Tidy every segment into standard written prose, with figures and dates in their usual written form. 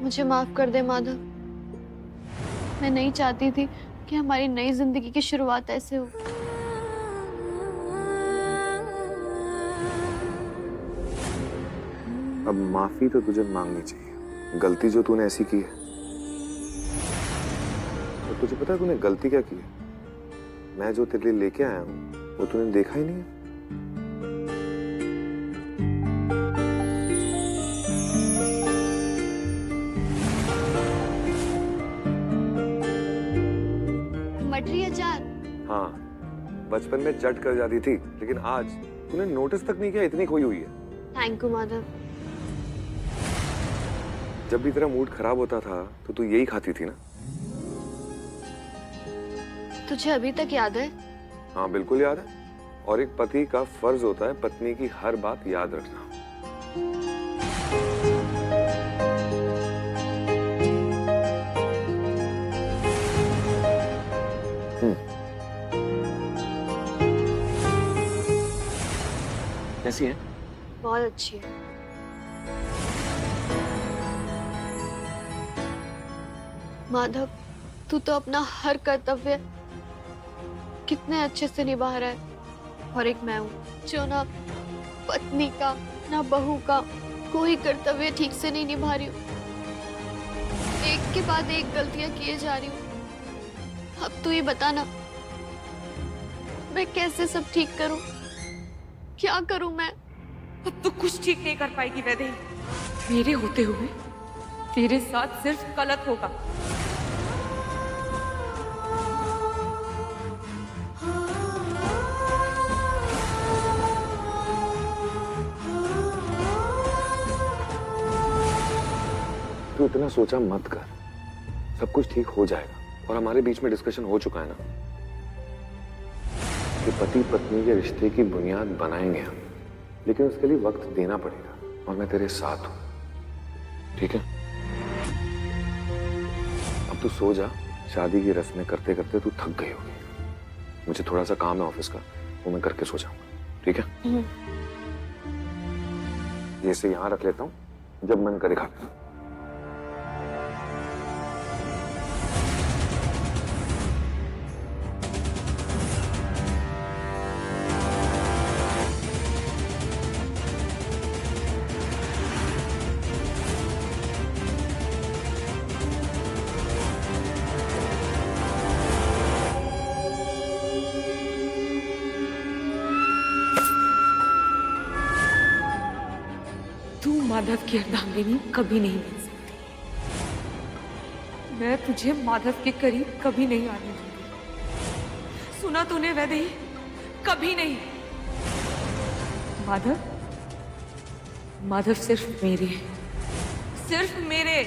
मुझे माफ कर दे माधव। मैं नहीं चाहती थी कि हमारी नई जिंदगी की शुरुआत ऐसे हो। अब माफी तो तुझे मांगनी चाहिए। गलती जो तूने ऐसी की है, तो तुझे पता है तूने गलती क्या की है? मैं जो तेरे लिए लेके आया हूँ वो तूने देखा ही नहीं है। मटरी अचार। हाँ, बचपन में चट कर जाती थी, लेकिन आज तूने नोटिस तक नहीं किया, इतनी खोई हुई है। Thank you Madhav. जब भी तेरा मूड खराब होता था तो तू यही खाती थी ना? तुझे अभी तक याद है? हाँ बिल्कुल याद है। और एक पति का फर्ज होता है पत्नी की हर बात याद रखना। कैसी है? बहुत अच्छी है। माधव, तू तो अपना हर कर्तव्य कितने अच्छे से निभा रहा है, और एक मैं हूँ जो ना पत्नी का ना बहू का कोई कर्तव्य ठीक से नहीं निभा रही हूँ। एक के बाद एक गलतियां किए जा रही हूँ। अब तू ही बता ना, मैं कैसे सब ठीक करूं? क्या करूं मैं? अब तो कुछ ठीक नहीं कर पाएगी वैदेही। मेरे होते हुए तेरे साथ सिर्फ गलत होगा। तू इतना सोचा मत कर, सब कुछ ठीक हो जाएगा। और हमारे बीच में डिस्कशन हो चुका है ना कि पति पत्नी के रिश्ते की बुनियाद बनाएंगे हम, लेकिन उसके लिए वक्त देना पड़ेगा, और मैं तेरे साथ हूं, ठीक है? अब तू सो जा। शादी की रस्में करते करते तू थक गई होगी। मुझे थोड़ा सा काम है ऑफिस का, वो मैं करके सो जाऊंगा, ठीक है? ये से यहां रख लेता हूं, जब मन करे खा। तू माधव की अर्धांगिनी कभी नहीं बन सकती। मैं तुझे माधव के करीब कभी नहीं आने दूंगी। सुना तूने वैदेही? कभी नहीं। माधव, माधव सिर्फ मेरे, सिर्फ मेरे।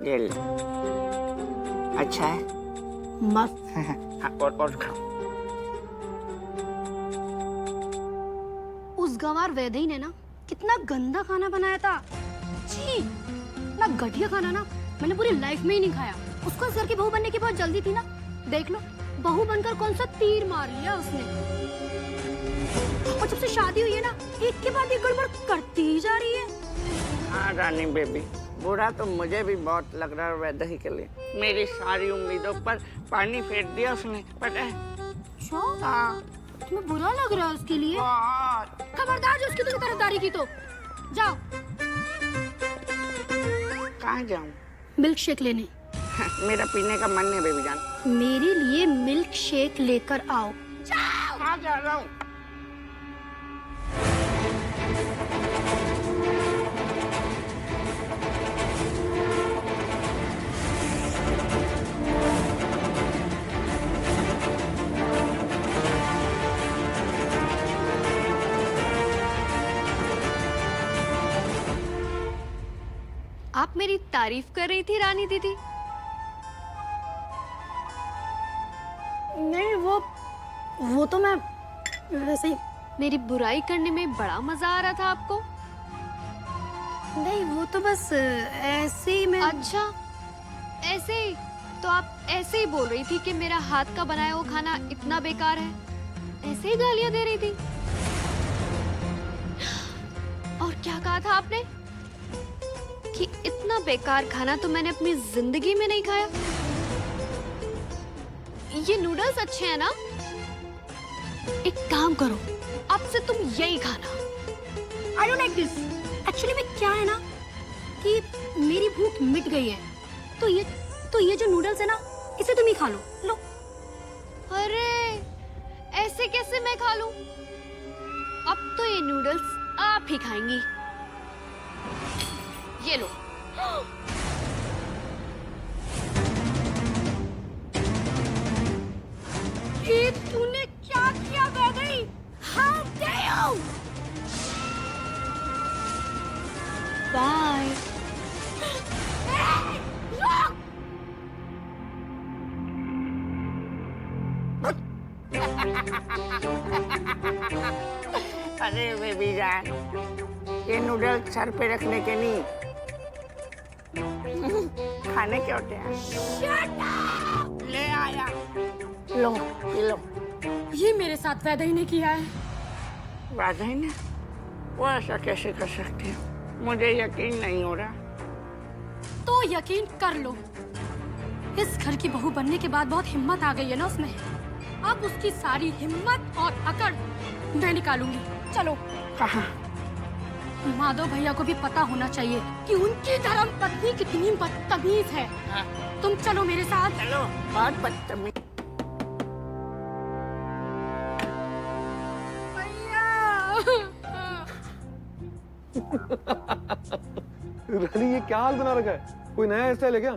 ये ले। अच्छा है? मस्त। हाँ, और खाओ। उस गंवार वैदेही ने ना कितना गंदा खाना बनाया था। छी, ना घटिया खाना ना मैंने पूरी लाइफ में ही नहीं खाया। उसको इस घर की बहू बनने की बहुत जल्दी थी ना। देख लो, बहू बनकर कौन सा तीर मार लिया उसने। और जब से शादी हुई है ना, एक के बाद एक गड़बड़ करती ही जा रही है। हाँ रानी बेबी, बुरा तो मुझे भी बहुत लग रहा है वैदेही के लिए। मेरी सारी उम्मीदों पर पानी फेर दिया उसने, पता है? अच्छा, हाँ। तुम्हें बुरा लग रहा है उसके लिए? बहुत। खबरदार जो उसकी तुझे तरफदारी की तो जाओ। कहाँ जाऊँ? मिल्क शेक लेने। मेरा पीने का मन है बेबी जान। मेरे लिए मिल्क शेक लेकर आओ। जाओ। हाँ जा रहा हूँ। आप मेरी तारीफ कर रही थी रानी दीदी? नहीं, वो तो मैं वैसे ही। मेरी बुराई करने में बड़ा मजा आ रहा था आपको? नहीं, वो तो बस ऐसे ही मैं। अच्छा, ऐसे ही? तो आप ऐसे ही बोल रही थी कि मेरा हाथ का बनाया हुआ खाना इतना बेकार है? ऐसे ही गालियां दे रही थी? और क्या कहा था आपने? कि इतना बेकार खाना तो मैंने अपनी जिंदगी में नहीं खाया। ये नूडल्स अच्छे हैं ना? एक काम करो, अब से तुम यही खाना। I don't like this. Actually में क्या है ना कि मेरी भूख मिट गई है। तो ये जो नूडल्स है ना, इसे तुम ही खा लो। लो। अरे, ऐसे कैसे मैं खा लूं? अब तो ये नूडल्स आप ही खाएंगी। ये लो। ये तूने क्या किया Vaidehi? How dare you? Bye. अरे बेबी जान, ये नूडल्स सर पे रखने के नहीं, खाने के होते हैं। ले आया। लो, ये लो। ये मेरे साथ वैदेही ने किया है। वैदेही ने? वो ऐसा कैसे कर सकती है? मुझे यकीन नहीं हो रहा। तो यकीन कर लो, इस घर की बहू बनने के बाद बहुत हिम्मत आ गई है ना उसमें। अब उसकी सारी हिम्मत और अकड़ मैं निकालूंगी। चलो। कहाँ? माधव भैया को भी पता होना चाहिए कि उनकी धर्म पत्नी कितनी बदतमीज है। हाँ। तुम चलो मेरे साथ। चलो, बहुत बदतमीज। रानी ये क्या हाल बना रखा है? कोई नया स्टाइल है क्या?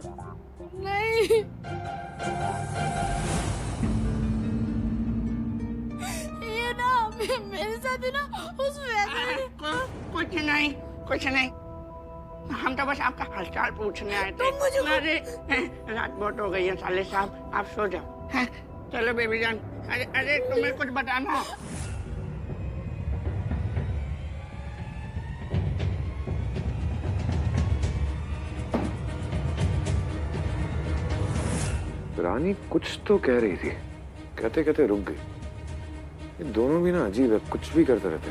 नहीं, ये ना मेरे साथ ही ना उस कुछ नहीं, कुछ नहीं। हम तो बस आपका हालचाल पूछने आए थे। अरे रात बहुत हो गई है साले साहब, आप सो जाओ। हैं? चलो बेबी जान। अरे तुम्हें कुछ बताना। रानी कुछ तो कह रही थी, कहते कहते रुक गई। ये दोनों भी ना अजीब है, कुछ भी करते रहते।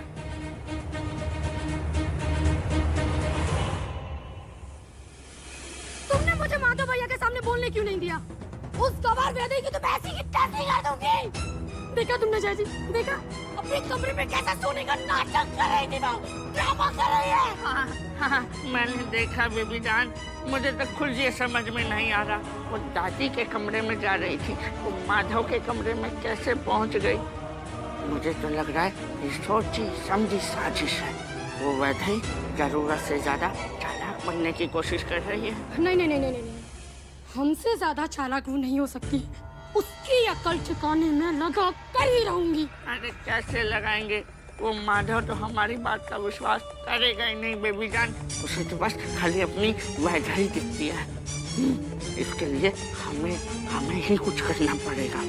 तुमने मुझे माधव भैया के सामने बोलने क्यों नहीं दिया? उस गवार वैदेही की तुम ऐसी की तैसी कर दूंगी। देखा तुमने जय जी? देखा अपने कमरे में कैसा सोने का नाटक कर रही थी, ड्रामा कर रही है। हाँ, मैंने देखा बेबी जान। मुझे तो खुद ये समझ में नहीं आ रहा, वो दादी के कमरे में जा रही थी, वो माधव के कमरे में कैसे पहुंच गई। मुझे तो लग रहा है ये सोची समझी साजिश है। वो वैदेही जरूरत से ज्यादा चालाक बनने की कोशिश कर रही है। नहीं नहीं नहीं नहीं नहीं, हमसे ज्यादा चालाक वो नहीं हो सकती। उसकी अकल ठिकाने में लगा कर ही रहूंगी। अरे कैसे लगाएंगे? वो माधव तो हमारी बात का विश्वास करेगा ही नहीं बेबी जान। उसे तो बस खाली अपनी वैदेही दिखती है। इसके लिए हमें हमें ही कुछ करना पड़ेगा।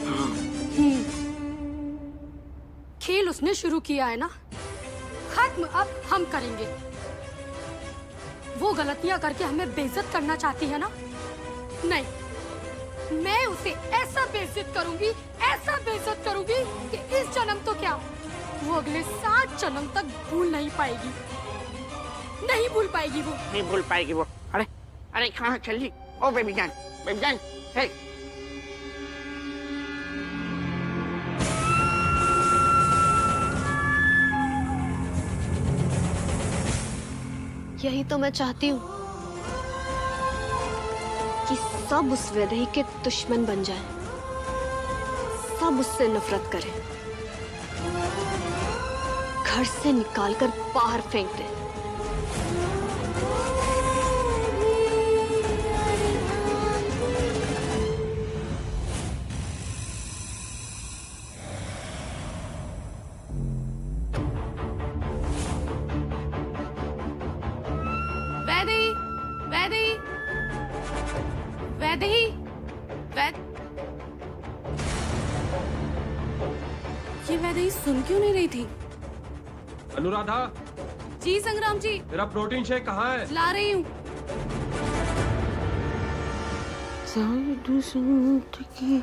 हाँ। खेल उसने शुरू किया है ना, खत्म अब हम करेंगे। वो गलतियां करके हमें बेइज्जत करना चाहती है ना? नहीं, मैं उसे ऐसा बेइज्जत करूंगी, ऐसा बेइज्जत करूंगी कि इस जन्म तो क्या, वो अगले 7 जन्म तक भूल नहीं पाएगी। नहीं भूल पाएगी वो। नहीं भूल पाएगी वो। अरे अरे कहाँ चली? ओ बेबी जान, बेबी जान, हे। यही तो मैं चाहती हूँ कि सब उस वैदेही के दुश्मन बन जाएं, सब उससे नफरत करें, घर से निकालकर बाहर फेंक दें। वैदेही, वैदेही, वैदेही, ये वैदेही सुन क्यों नहीं रही थी? अनुराधा, जी संग्राम जी, तेरा प्रोटीन शेक कहाँ है? ला रही हूँ। साधु संत की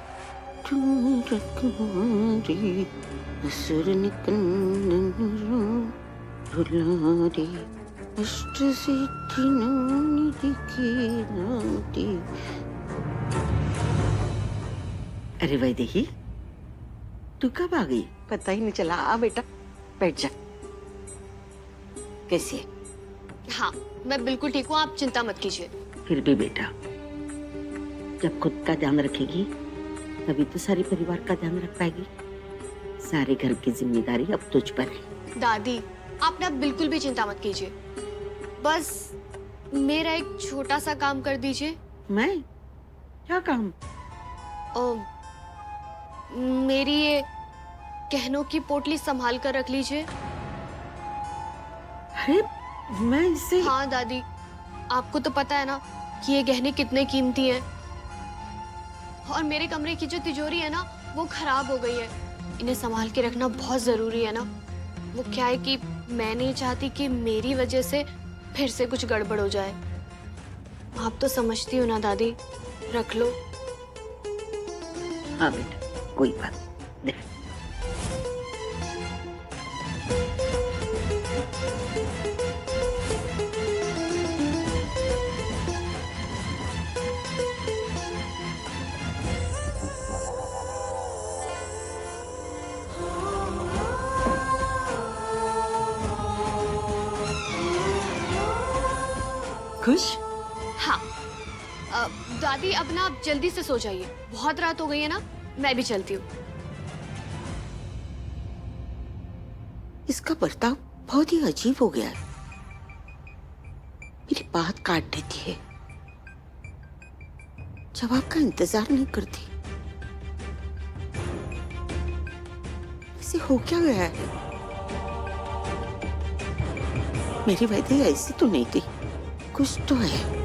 रखवारी, असुर निकंदन दुलारी, अष्ट सिद्धि नौ निधि की नाती। अरे वैदेही, तू कब आ गई? पता ही नहीं चला। आ बेटा, बैठ जा। कैसी है? हाँ, मैं बिल्कुल ठीक हूँ, आप चिंता मत कीजिए। फिर भी बेटा, जब खुद का ध्यान रखेगी तभी तो सारे परिवार का ध्यान रख पाएगी। सारे घर की जिम्मेदारी अब तुझ पर है। दादी, आप ना बिल्कुल भी चिंता मत कीजिए, बस मेरा एक छोटा सा काम कर दीजिए। मैं? क्या काम? मेरी ये गहनों की पोटली संभाल कर रख लीजिए। अरे मैं इसे... हाँ दादी, आपको तो पता है ना कि ये गहने कितने कीमती हैं, और मेरे कमरे की जो तिजोरी है ना वो खराब हो गई है। इन्हें संभाल के रखना बहुत जरूरी है ना। वो क्या है कि मैं नहीं चाहती कि मेरी वजह से फिर से कुछ गड़बड़ हो जाए। आप तो समझती हो ना दादी, रख लो। हाँ बेटा, कोई बात नहीं। खुश? हाँ दादी, अब ना आप जल्दी से सो जाइए, बहुत रात हो गई है ना, मैं भी चलती हूँ। इसका बर्ताव बहुत ही अजीब हो गया है। मेरी बात काट देती है, जवाब का इंतजार नहीं करती। इसे हो क्या गया है? मेरी वैदेही ऐसी तो नहीं थी, कुछ तो है।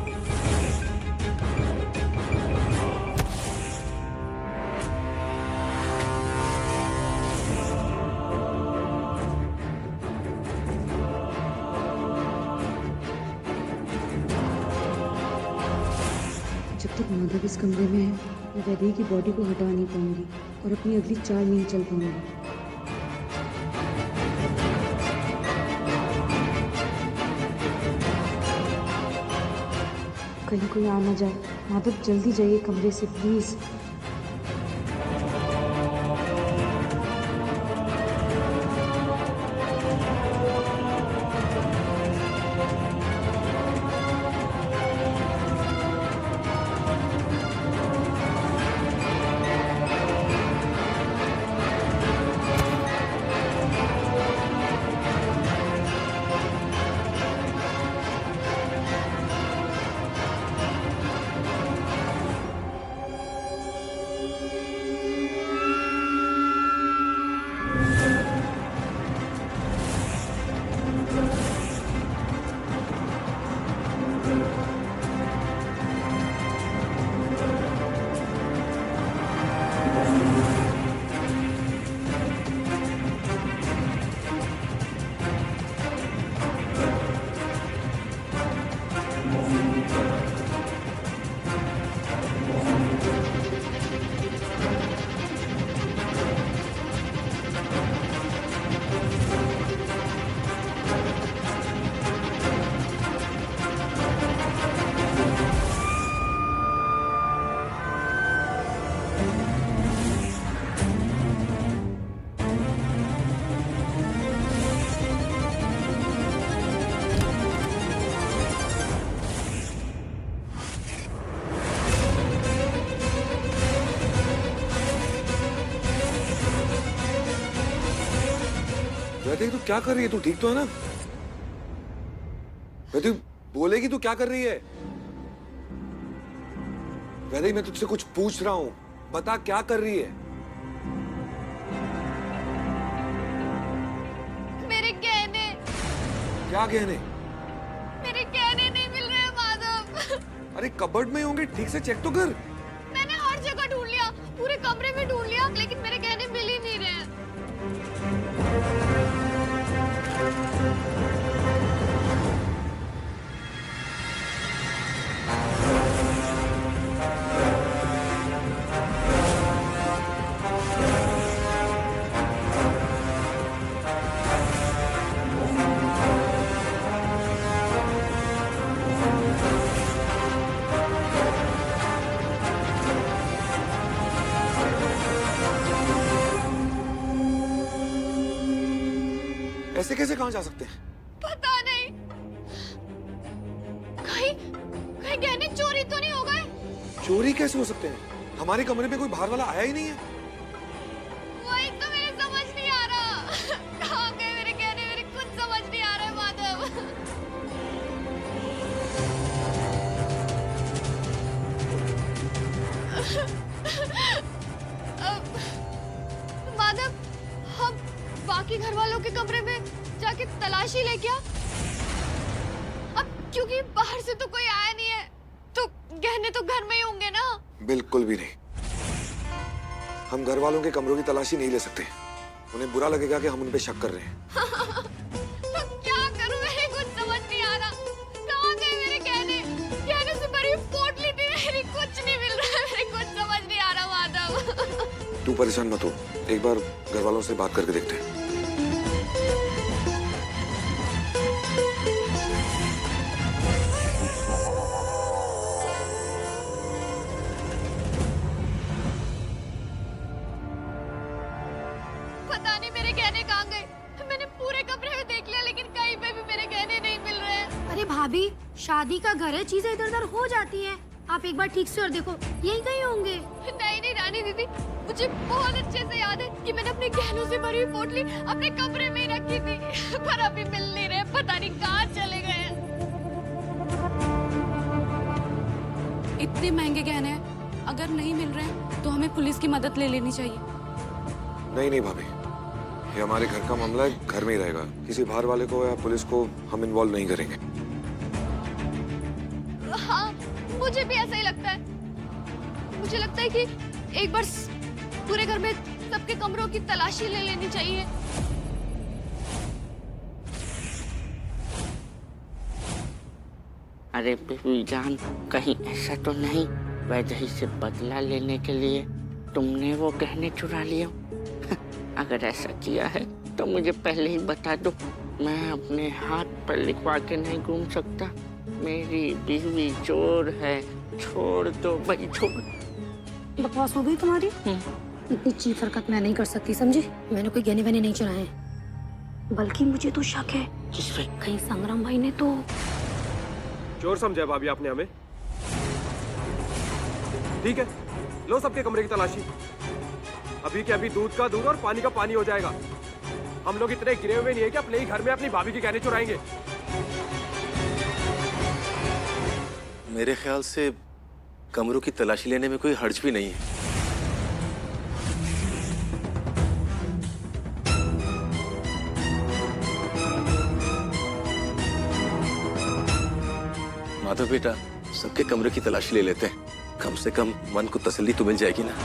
जब तक माधव इस कमरे में है, मैं वैदेही की बॉडी को हटा नहीं पाऊंगी और अपनी अगली चाल नहीं चल पाऊंगी। कहीं कोई आ ना जाए। माधव जल्दी जाइए कमरे से प्लीज। क्या कर रही है? तू ठीक तो है ना? वैदे बोलेगी तू क्या कर रही है? वैदे मैं तुझसे कुछ पूछ रहा हूं, बता क्या कर रही है? मेरे गहने, क्या गहने? मेरे गहने नहीं मिल रहे माधव। अरे कबर्ड में होंगे, ठीक से चेक तो कर। मैंने हर जगह ढूंढ लिया, पूरे कमरे में ढूंढ लिया, लेकिन मेरे गहने मिल ही नहीं रहे। ऐसे कैसे कहां जा सकते हैं? पता नहीं, कहीं कहीं गहने चोरी तो नहीं हो गए? चोरी कैसे हो सकते हैं? हमारे कमरे में कोई बाहर वाला आया ही नहीं है। वही तो मेरे समझ नहीं आ रहा। कहाँ गए मेरे गहने? मेरे कुछ समझ नहीं आ रहा है माधव। माधव, हम बाकी घर वालों के कमरे में जाके तलाशी ले क्या? अब क्योंकि बाहर से तो कोई आया नहीं है, तो गहने तो घर में ही होंगे ना? बिल्कुल भी नहीं। हम घर वालों के कमरों की तलाशी नहीं ले सकते। उन्हें बुरा लगेगा कि हम उन पे शक कर रहे हैं। तो क्या करूं? मेरे कुछ समझ नहीं आ रहा। कहाँ गए मेरे गहने? गहने से भरी पोटली थी मेरी, कुछ नहीं मिल रहा है। मेरे कुछ समझ नहीं आ रहा माधव। तू परेशान मत हो, एक बार घर वालों से बात करके देखते हैं। पता नहीं मेरे गहने कहाँ गए। मैंने पूरे कमरे में देख लिया, लेकिन कहीं पे भी मेरे गहने नहीं मिल रहे हैं। अरे भाभी, शादी का घर है, चीजें इधर उधर हो जाती हैं। आप एक बार ठीक से और देखो, यही कहीं होंगे। नहीं नहीं रानी दीदी, मुझे बहुत अच्छे से याद है कि मैंने अपने गहनों से भरी हुई पोटली अपने कमरे में ही रखी थी, पर अभी मिल नहीं रहे। पता नहीं कहाँ चले गए। इतने महंगे गहने हैं, अगर नहीं मिल रहे हैं तो हमें पुलिस की मदद ले लेनी चाहिए। नहीं नहीं भाभी, ये हमारे घर का मामला है, घर में ही रहेगा। किसी बाहर वाले को या पुलिस को हम इन्वॉल्व नहीं करेंगे। हाँ, मुझे भी ऐसा ही लगता है। मुझे लगता है कि एक बार पूरे घर में सबके कमरों की तलाशी ले लेनी चाहिए। अरे बेबी जान, कहीं ऐसा तो नहीं वैदेही से बदला लेने के लिए तुमने वो गहने चुरा लिया? अगर ऐसा किया है तो मुझे पहले ही बता दो। मैं अपने हाथ पर लिखवा के नहीं घूम सकता। मेरी बीवी चोर है, छोड़ दो भाई, छोड़। बकवास हो गई तुम्हारी। इतनी चीप हरकत मैं नहीं कर सकती, समझी? मैंने कोई गहने वहने नहीं चुराए, बल्कि मुझे तो शक है किस पे? कहीं संग्राम भाई ने तो। चोर समझा भाभी आपने हमें? ठीक है, लो सबके कमरे की तलाशी। अभी के अभी दूध का दूध और पानी का पानी हो जाएगा। हम लोग इतने गिरे हुए नहीं है कि अपने ही घर में अपनी भाभी के गहने चुराएंगे। मेरे ख्याल से कमरों की तलाशी लेने में कोई हर्ज भी नहीं है। माधव बेटा, सबके कमरे की तलाशी ले लेते हैं। कम से कम मन को तसल्ली तो मिल जाएगी ना।